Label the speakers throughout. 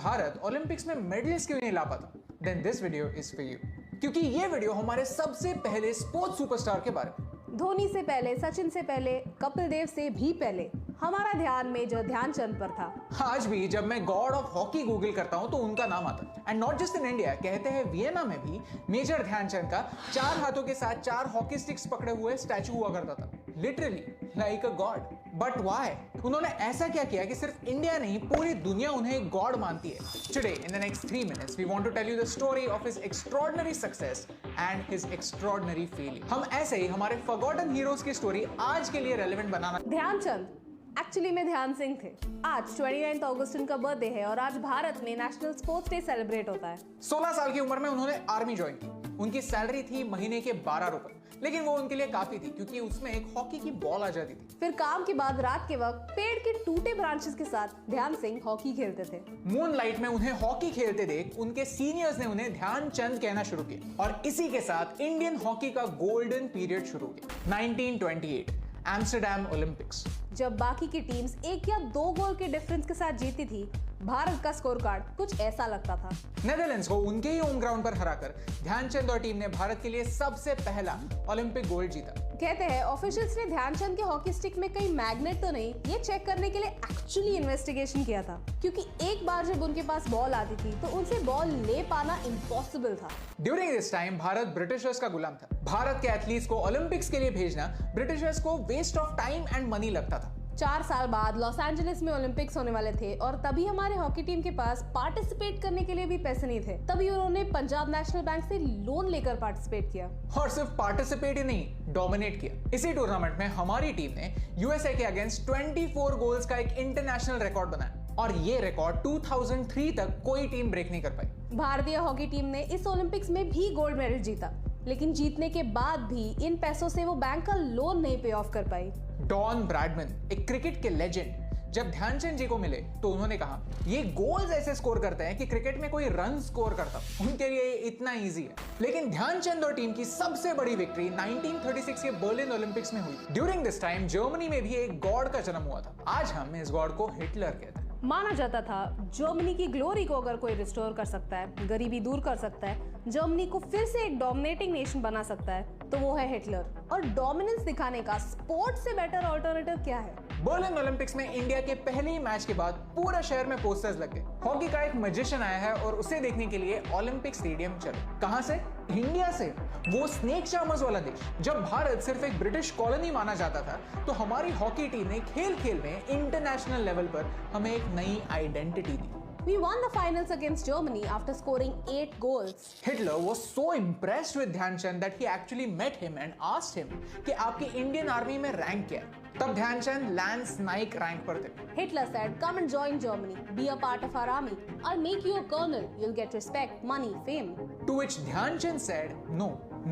Speaker 1: Bharat Olympics में medals क्यों नहीं ला पाता, then this video is for you. क्योंकि ये वीडियो हमारे सबसे पहले स्पोर्ट्स सुपरस्टार के बारे में।
Speaker 2: धोनी से पहले, सचिन से पहले, कपिल देव से भी पहले हमारा ध्यान मेजर ध्यानचंद पर था।
Speaker 1: आज भी जब मैं गॉड ऑफ हॉकी गूगल करता हूं तो उनका नाम आता है। And not just in India, कहते हैं वियना में भी मेजर ध्यानचंद का 4 हाथों के साथ 4 हॉकी स्टिक्स पकड़े हुए स्टैचू हुआ करता था, literally like a God. But why? उन्होंने ऐसा क्या किया कि सिर्फ इंडिया नहीं पूरी दुनिया उन्हें गॉड मानती है? Today in the next 3 minutes we want to tell you the story of his extraordinary success and his extraordinary failure. हम ऐसे ही हमारे फॉरगॉटन हीरोज की स्टोरी आज के लिए रेलेवेंट बनाना।
Speaker 2: ध्यानचंद एक्चुअली में ध्यान सिंह थे। आज 29 अगस्त उनका बर्थडे है और आज भारत में नेशनल स्पोर्ट्स डे सेलिब्रेट होता है।
Speaker 1: 16 साल की उम्र में उन्होंने आर्मी ज्वाइन की। उनकी सैलरी थी महीने के 12 रुपए, लेकिन वो उनके लिए काफी थी क्योंकि उसमें एक हॉकी की बॉल आ जाती थी।
Speaker 2: फिर काम के बाद रात के वक्त पेड़ के टूटे ब्रांचेस के साथ ध्यान सिंह हॉकी खेलते थे।
Speaker 1: मूनलाइट में उन्हें हॉकी खेलते देख उनके सीनियर्स ने उन्हें ध्यानचंद कहना शुरू किया और इसी के साथ इंडियन हॉकी का गोल्डन पीरियड शुरू किया। 1928 एम्स्टरडैम ओलंपिक्स।
Speaker 2: जब बाकी की टीम्स 1 या 2 गोल के डिफरेंस के साथ जीती थी, भारत का स्कोर कार्ड कुछ ऐसा लगता था।
Speaker 1: नेदरलैंड्स को उनके ही होम ग्राउंड पर हराकर ध्यानचंद और टीम ने भारत के लिए सबसे पहला ओलंपिक गोल्ड जीता।
Speaker 2: कहते हैं ऑफिशियल्स ने ध्यानचंद के हॉकी स्टिक में कहीं मैग्नेट तो नहीं, ये चेक करने के लिए एक्चुअली इन्वेस्टिगेशन किया था, क्योंकि एक बार जब उनके पास बॉल आती थी तो उनसे बॉल ले पाना इम्पॉसिबल था।
Speaker 1: During this time Bharat Britishers का गुलाम था। भारत के एथलीट्स को ओलंपिक्स के लिए भेजना ब्रिटिशर्स को waste of time and money लगता था।
Speaker 2: 4 साल बाद लॉस एंजलिस में ओलंपिक्स होने वाले थे और तभी हमारे हॉकी टीम के पास पार्टिसिपेट करने के लिए भी पैसे नहीं थे। तभी उन्होंने पंजाब नेशनल बैंक से लोन लेकर पार्टिसिपेट किया
Speaker 1: और सिर्फ पार्टिसिपेट ही नहीं, डोमिनेट किया। इसी टूर्नामेंट में हमारी टीम ने यूएसए के अगेंस्ट 24 गोल्स का एक इंटरनेशनल रिकॉर्ड बनाया और ये रिकॉर्ड 2003 तक कोई टीम ब्रेक नहीं कर पाई।
Speaker 2: भारतीय हॉकी टीम ने इस ओलंपिक्स में भी गोल्ड मेडल जीता, लेकिन जीतने के बाद भी इन पैसों से वो बैंक का लोन नहीं पे ऑफ कर पाई।
Speaker 1: डॉन ब्रैडमैन, एक क्रिकेट के लेजेंड, जब ध्यानचंद जी को मिले तो उन्होंने कहा ये गोल्स ऐसे स्कोर करते हैं कि क्रिकेट में कोई रन स्कोर करता, उनके लिए इतना इजी है। लेकिन ध्यानचंद और टीम की सबसे बड़ी विक्ट्री 1936 के बर्लिन ओलंपिक्स में हुई। ड्यूरिंग दिस टाइम जर्मनी में भी एक गॉड का जन्म हुआ था। आज हम इस गॉड को हिटलर कहते हैं।
Speaker 2: माना जाता था जर्मनी की ग्लोरी को अगर कोई रिस्टोर कर सकता है, गरीबी दूर कर सकता है, जर्मनी को फिर से एक डोमिनेटिंग नेशन बना सकता है, तो वो है हिटलर। और डोमिनेंस दिखाने का स्पोर्ट्स से बेटर अल्टरनेटिव क्या है?
Speaker 1: बर्लिन ओलंपिक्स में इंडिया के पहले ही मैच के बाद पूरा शहर में पोस्टर्स लग गए। हॉकी का एक मैजिशियन आया है और उसे देखने के लिए ओलंपिक स्टेडियम चलो। कहां से? इंडिया से, वो स्नेक चार्मर्स वाला देश। जब भारत सिर्फ एक ब्रिटिश कॉलोनी माना जाता था तो हमारी हॉकी टीम ने खेल खेल में इंटरनेशनल लेवल पर हमें एक नई identity the.
Speaker 2: We won the finals against Germany after scoring 8 goals.
Speaker 1: Hitler was so impressed with Dhyanchand that he actually met him and asked him कि आपकी इंडियन आर्मी में रैंक क्या है? तब ध्यानचंद लैंस नाइक रैंक पर थे।
Speaker 2: Hitler said, "Come and join Germany. Be a part of our army. I'll make you a colonel. You'll get respect, money, fame."
Speaker 1: To which Dhyanchand said, "No,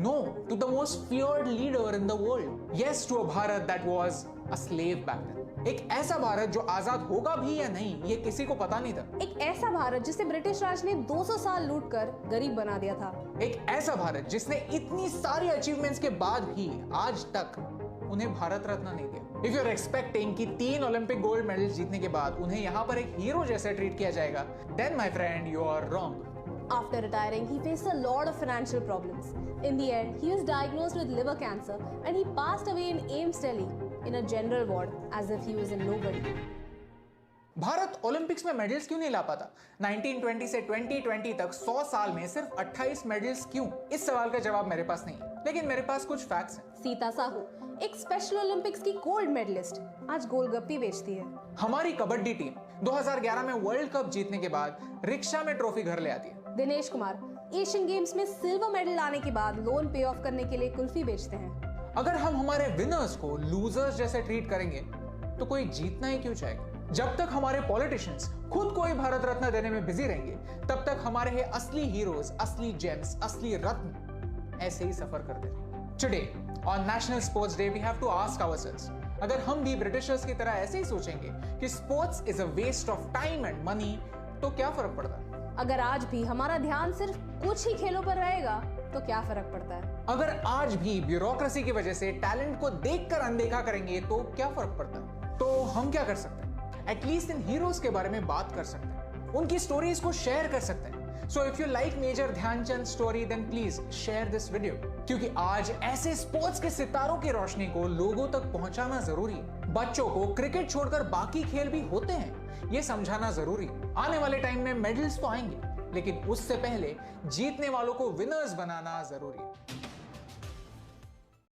Speaker 1: no to the most feared leader in the world. Yes to a Bharat that was a slave back then." एक ऐसा भारत जो आजाद होगा भी या नहीं ये किसी को पता नहीं था।
Speaker 2: एक ऐसा भारत जिसे ब्रिटिश राज ने 200 साल लूटकर गरीब बना दिया था।
Speaker 1: एक ऐसा भारत जिसने इतनी सारी अचीवमेंट्स के बाद भी आज तक उन्हें भारत रत्न नहीं दिया। इफ यू आर एक्सपेक्टिंग कि 3 ओलंपिक गोल्ड मेडल जीतने के बाद उन्हें यहाँ पर एक हीरो जैसे ट्रीट किया जाएगा, then my friend you are wrong.
Speaker 2: After retiring, he faced a lot of financial problems. In the end, he was diagnosed with liver cancer and he passed away in AIIMS Delhi in a general ward as if he was a nobody.
Speaker 1: Bharat Olympics में medals क्यों नहीं ला पाता? 1920 से 2020 तक 100 साल में सिर्फ 28 मेडल्स क्यों? इस सवाल का जवाब मेरे पास नहीं है, लेकिन मेरे पास कुछ फैक्ट्स हैं।
Speaker 2: सीता साहू, एक स्पेशल ओलंपिक्स की गोल्ड मेडलिस्ट, आज गोलगप्पे बेचती है।
Speaker 1: हमारी कबड्डी टीम 2011 में वर्ल्ड कप जीतने के बाद रिक्शा में ट्रॉफी घर ले आती है।
Speaker 2: दिनेश कुमार एशियन गेम्स में सिल्वर मेडल लाने के बाद लोन पे ऑफ करने के लिए कुल्फी बेचते हैं।
Speaker 1: अगर हम हमारे विनर्स को लूजर्स जैसे ट्रीट करेंगे तो कोई जीतना ही क्यों चाहेगा? जब तक हमारे पॉलिटिशियंस खुद को ही भारत रत्न देने में बिजी रहेंगे, तब तक हमारे ये असली हीरोज, असली जेम्स, असली रत्न ऐसे ही सफर करते रहेंगे। Today on national sports day we have to ask ourselves, अगर हम भी ब्रिटिशर्स की तरह ऐसे ही सोचेंगे कि sports is a waste of time and money, तो क्या फर्क पड़ता है?
Speaker 2: अगर आज भी हमारा ध्यान सिर्फ कुछ ही खेलों पर रहेगा तो क्या फर्क पड़ता है?
Speaker 1: अगर आज भी ब्यूरोक्रेसी की वजह से टैलेंट को देखकर अनदेखा करेंगे तो क्या फर्क पड़ता है? तो हम क्या कर सकते हैं? एटलीस्ट इन हीरोज के बारे में बात कर सकते हैं। उनकी स्टोरीज को शेयर कर सकते हैं। So if you like major Dhyanchand story then please share this video, क्योंकि आज ऐसे स्पोर्ट्स के सितारों की रोशनी को लोगों तक पहुंचाना जरूरी है। बच्चों को क्रिकेट छोड़कर बाकी खेल भी होते हैं, ये समझाना जरूरी है। आने वाले टाइम में मेडल्स तो आएंगे, लेकिन उससे पहले जीतने वालों को विनर्स बनाना जरूरी है।